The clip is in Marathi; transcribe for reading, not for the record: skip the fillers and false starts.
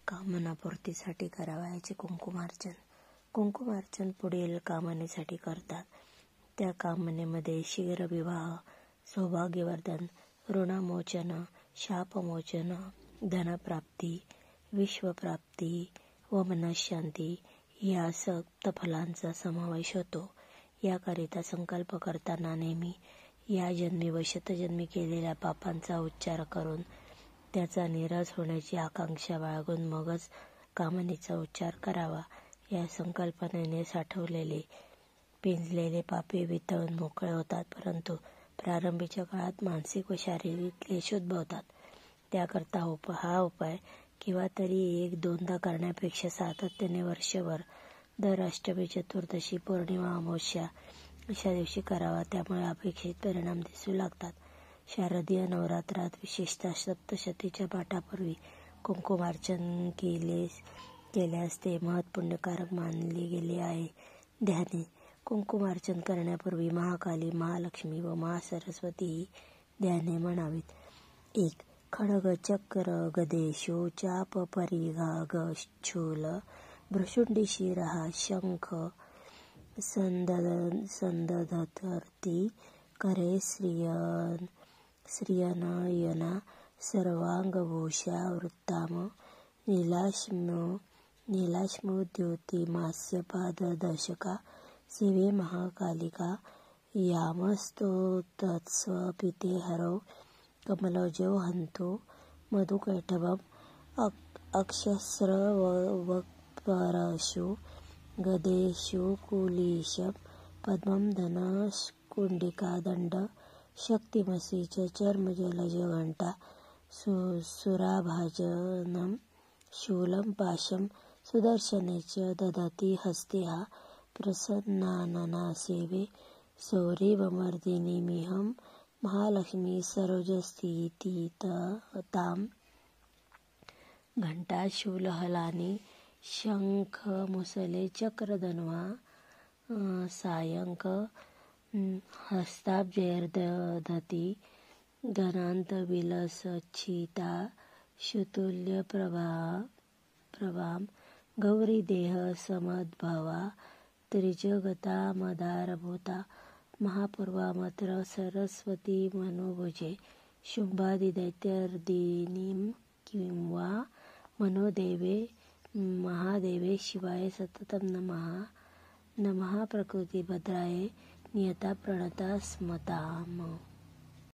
कामनापूर्तीसाठी करावयाचे कुंकुमार्चन. कुंकुमार्चन पुढील कामनेसाठी करतात. त्या कामनेमध्ये शीघ्र विवाह, सौभाग्यवर्धन, ऋणमोचन, शापमोचन, धनप्राप्ती, विश्वप्राप्ती व मनःशांती या सप्तफलांचा समावेश होतो. याकरिता संकल्प करताना नेहमी या जन्मी व शतजन्मी केलेल्या पापांचा उच्चार करून त्याचा निराश होण्याची आकांक्षा बाळगून मगच कामनेचा उच्चार करावा. या संकल्पनेने साठवलेले पिंजलेले पापे वितळून मोकळे होतात, परंतु प्रारंभीच्या काळात मानसिक व शारीरिक क्लेश उद्भवतात. त्याकरता हा उपाय किंवा तरी 1-2दा करण्यापेक्षा सातत्याने वर्षभर दर अष्टमी, चतुर्दशी, पौर्णिमा, अमावस्या अशा दिवशी करावा. त्यामुळे अपेक्षित परिणाम दिसू लागतात. शारदीय नवरात्रात विशेषतः सप्तशतीच्या पाठापूर्वी कुंकुमार्चन केल्यास ते महत्पुण्यकारक मानले गेले आहे. ध्याने. कुंकुमार्चन करण्यापूर्वी महाकाली, महालक्ष्मी व महासरस्वती ही ध्याने म्हणावीत. 1. खड्ग, चक्र, गदेषु चाप, परिघा, शूल, भ्रुशुंडी, शिरः, शंख, संदधती, करे श्रियनयना, सर्वांगभूषा, वृत्ताम, नीलाश्मोद्युतिमास्यपाददशका, शिवे महाकालिका, यामस्तोतत्स्वपिते हरौ, कमलजौ हन्तु, मधुकैटभम्, अक्षस्रवक्परशु, गदेषु कुलिशं, पद्मं, धनकुण्डिकादण्ड, शक्तिमसि च चर्मजलजघण्टा, सुराभाजनं, शूलं, पाशं, सुदर्शने च दधति हस्ते हा, प्रसन्नानना सेवे, सौरिभमर्दिनीमिहं, महालक्ष्मी सरोजस्थितितां, घंटा, शूलहलानि, शंख, मुसले, चक्र, धन्वा, सायंक, हस्ताब्जैर्दधति, घनान्तविलसच्छिता, शुतुल्यप्रभां, गौरीदेह समद्भवा, त्रिजगतामधारभूता, महापूर्वामत्र सरस्वती मनोभुजे, शुंभादिदैत्यार्दिनीं किंवा मनोदेवे महादेवे शिवाय सततं नमः प्रकृतिभद्राय नियता प्रणता स्मताम्.